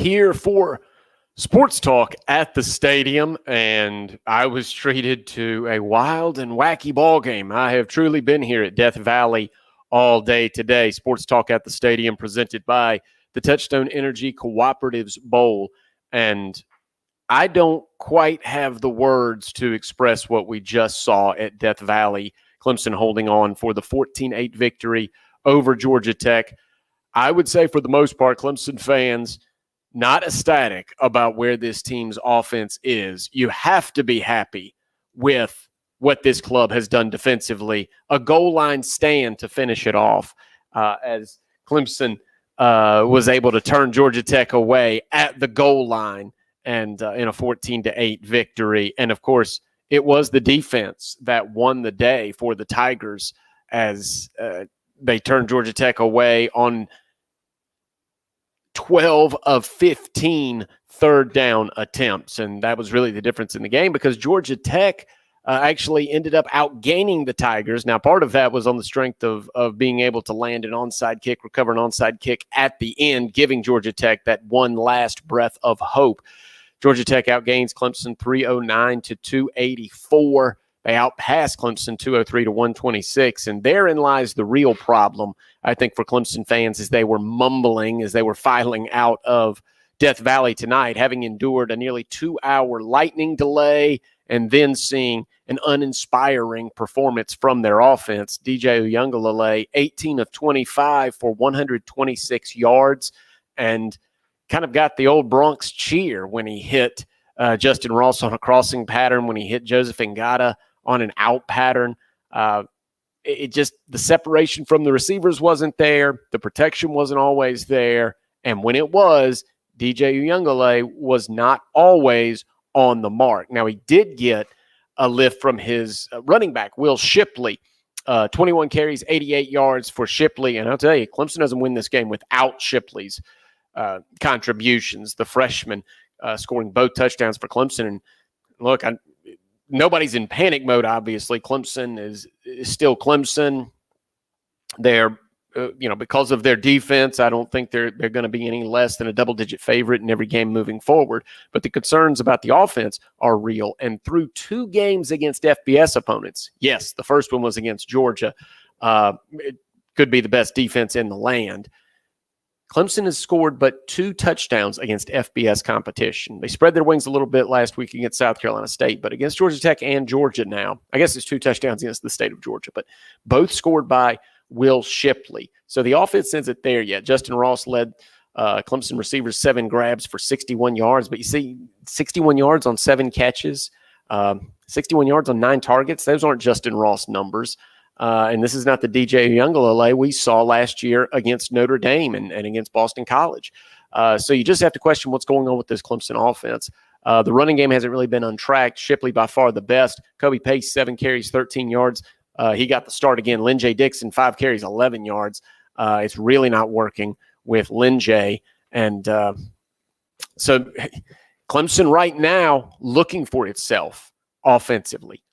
here for Sports Talk at the stadium, and I was treated to a wild and wacky ball game. I have truly been here at Death Valley all day today. Sports Talk at the stadium presented by the Touchstone Energy Cooperatives Bowl, and I don't quite have the words to express what we just saw at Death Valley. Clemson holding on for the 14-8 victory over Georgia Tech. I would say for the most part, Clemson fans not ecstatic about where this team's offense is. You have to be happy with what this club has done defensively. A goal line stand to finish it off as Clemson was able to turn Georgia Tech away at the goal line and in a 14-8 victory. And, of course, it was the defense that won the day for the Tigers as they turned Georgia Tech away on 12 of 15 third down attempts. And that was really the difference in the game because Georgia Tech actually ended up outgaining the Tigers. Now, part of that was on the strength of being able to land an onside kick, recover an onside kick at the end, giving Georgia Tech that one last breath of hope. Georgia Tech outgains Clemson 309 to 284. They outpassed Clemson 203 to 126, and therein lies the real problem, I think, for Clemson fans as they were mumbling, as they were filing out of Death Valley tonight, having endured a nearly 2-hour lightning delay and then seeing an uninspiring performance from their offense. DJ Uiagalelei, 18 of 25 for 126 yards, and kind of got the old Bronx cheer when he hit Justin Ross on a crossing pattern, when he hit Joseph Ngata on an out pattern. It just, the separation from the receivers wasn't there. The protection wasn't always there. And when it was, DJ Uiagalelei was not always on the mark. Now, he did get a lift from his running back, Will Shipley. 21 carries, 88 yards for Shipley. And I'll tell you, Clemson doesn't win this game without Shipley's contributions. The freshman scoring both touchdowns for Clemson. And look, nobody's in panic mode, obviously. Clemson is still Clemson. They're, because of their defense, I don't think they're going to be any less than a double-digit favorite in every game moving forward. But the concerns about the offense are real. And through 2 games against FBS opponents, yes, the first one was against Georgia. It could be the best defense in the land. Clemson has scored but 2 touchdowns against FBS competition. They spread their wings a little bit last week against South Carolina State, but against Georgia Tech and Georgia now, I guess it's 2 touchdowns against the state of Georgia, but both scored by Will Shipley. So the offense isn't there yet. Justin Ross led Clemson receivers 7 grabs for 61 yards, but you see 61 yards on 7 catches, 61 yards on 9 targets. Those aren't Justin Ross numbers. And this is not the DJ Uiagalelei we saw last year against Notre Dame and against Boston College. So you just have to question what's going on with this Clemson offense. The running game hasn't really been untracked. Shipley by far the best. Kobe Pace, 7 carries, 13 yards. He got the start again. Lynn J. Dixon, 5 carries, 11 yards. It's really not working with Lynn J. And so Clemson right now looking for itself offensively,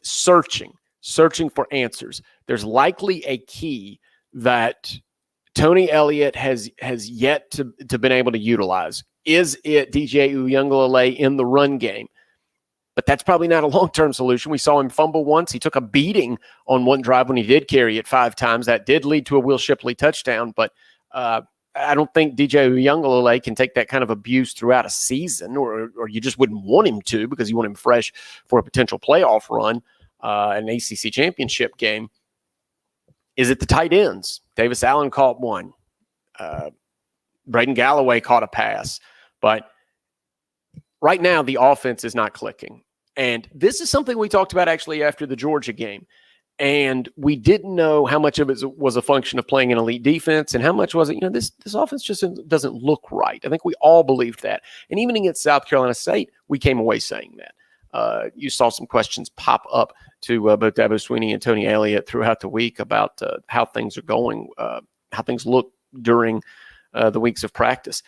searching for answers. There's likely a key that Tony Elliott has yet to been able to utilize. Is it DJ Uiagalelei in the run game? But that's probably not a long-term solution. We saw him fumble once. He took a beating on one drive when he did carry it 5 times. That did lead to a Will Shipley touchdown, but I don't think DJ Uiagalelei can take that kind of abuse throughout a season, or you just wouldn't want him to because you want him fresh for a potential playoff run. An ACC championship game. Is it the tight ends? Davis Allen caught one. Braden Galloway caught a pass. But right now, the offense is not clicking. And this is something we talked about actually after the Georgia game. And we didn't know how much of it was a function of playing an elite defense and how much was it, this offense just doesn't look right. I think we all believed that. And even against South Carolina State, we came away saying that. You saw some questions pop up to both Dabo Swinney and Tony Elliott throughout the week about how things are going, how things look during the weeks of practice.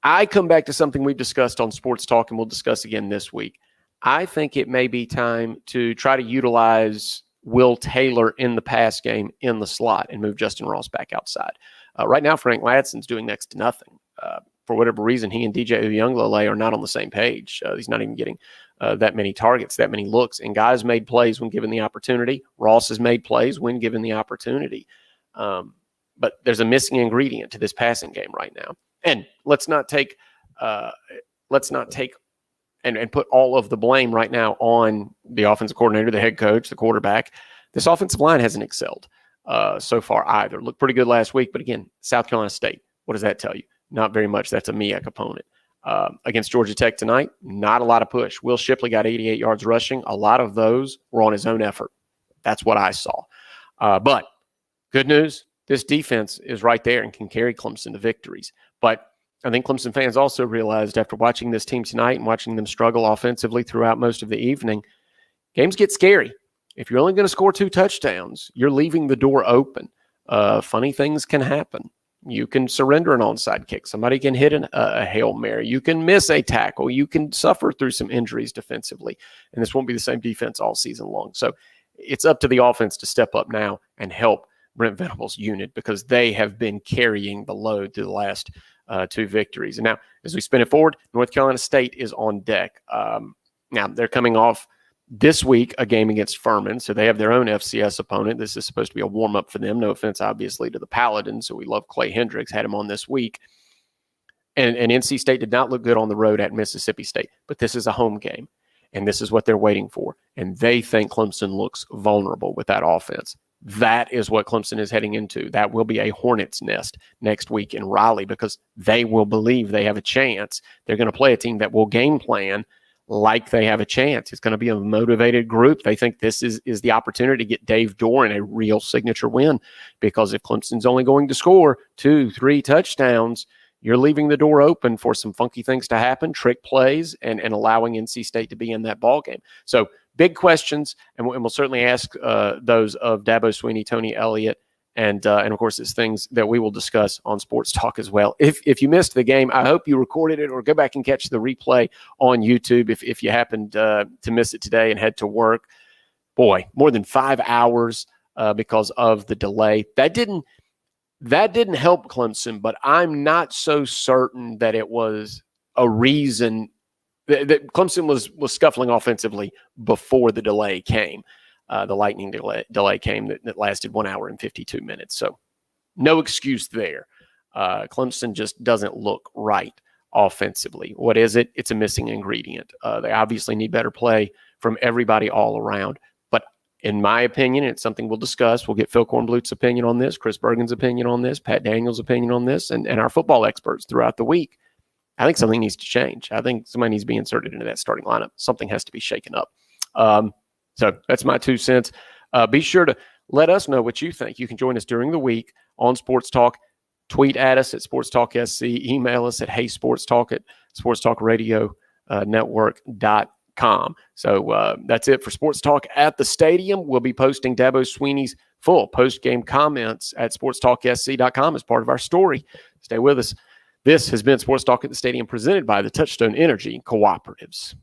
I come back to something we've discussed on Sports Talk and we'll discuss again this week. I think it may be time to try to utilize Will Taylor in the pass game in the slot and move Justin Ross back outside. Right now, Frank Ladson's doing next to nothing. for whatever reason, he and DJ Uyunglele are not on the same page. He's not even getting that many targets, that many looks. And guys made plays when given the opportunity. Ross has made plays when given the opportunity. But there's a missing ingredient to this passing game right now. And let's not take and put all of the blame right now on the offensive coordinator, the head coach, the quarterback. This offensive line hasn't excelled so far either. Looked pretty good last week, but again, South Carolina State, what does that tell you? Not very much. That's a MEAC opponent. Against Georgia Tech tonight, not a lot of push. Will Shipley got 88 yards rushing. A lot of those were on his own effort. That's what I saw. But good news, this defense is right there and can carry Clemson to victories. But I think Clemson fans also realized after watching this team tonight and watching them struggle offensively throughout most of the evening, games get scary. If you're only going to score 2 touchdowns, you're leaving the door open. Funny things can happen. You can surrender an onside kick. Somebody can hit a Hail Mary. You can miss a tackle. You can suffer through some injuries defensively. And this won't be the same defense all season long. So it's up to the offense to step up now and help Brent Venables' unit because they have been carrying the load through the last 2 victories. And now, as we spin it forward, North Carolina State is on deck. Now, they're coming off this week a game against Furman, so they have their own FCS opponent. This is supposed to be a warm-up for them. No offense, obviously, to the Paladins, so we love Clay Hendricks, had him on this week. And NC State did not look good on the road at Mississippi State, but this is a home game, and this is what they're waiting for. And they think Clemson looks vulnerable with that offense. That is what Clemson is heading into. That will be a hornet's nest next week in Raleigh because they will believe they have a chance. They're going to play a team that will game plan like they have a chance. It's going to be a motivated group. They think this is the opportunity to get Dave Doeren a real signature win because if Clemson's only going to score 2-3 touchdowns, you're leaving the door open for some funky things to happen, trick plays, and allowing NC State to be in that ball game. So big questions, and we'll certainly ask those of Dabo Swinney, Tony Elliott, and of course, it's things that we will discuss on Sports Talk as well. If you missed the game, I hope you recorded it or go back and catch the replay on YouTube if you happened to miss it today and head to work. Boy, more than 5 hours because of the delay. That didn't help Clemson, but I'm not so certain that it was a reason that Clemson was scuffling offensively before the delay came. The lightning delay came that lasted 1 hour and 52 minutes. So no excuse there. Clemson just doesn't look right offensively. What is it? It's a missing ingredient. They obviously need better play from everybody all around. But in my opinion, it's something we'll discuss. We'll get Phil Kornblut's opinion on this, Chris Bergen's opinion on this, Pat Daniels' opinion on this, and our football experts throughout the week. I think something needs to change. I think somebody needs to be inserted into that starting lineup. Something has to be shaken up. So that's my 2 cents. Be sure to let us know what you think. You can join us during the week on Sports Talk. Tweet at us at Sports Talk SC. Email us at heysportstalk at sportstalkradionetwork.com. So that's it for Sports Talk at the Stadium. We'll be posting Dabo Swinney's full post-game comments at sportstalksc.com as part of our story. Stay with us. This has been Sports Talk at the Stadium presented by the Touchstone Energy Cooperatives.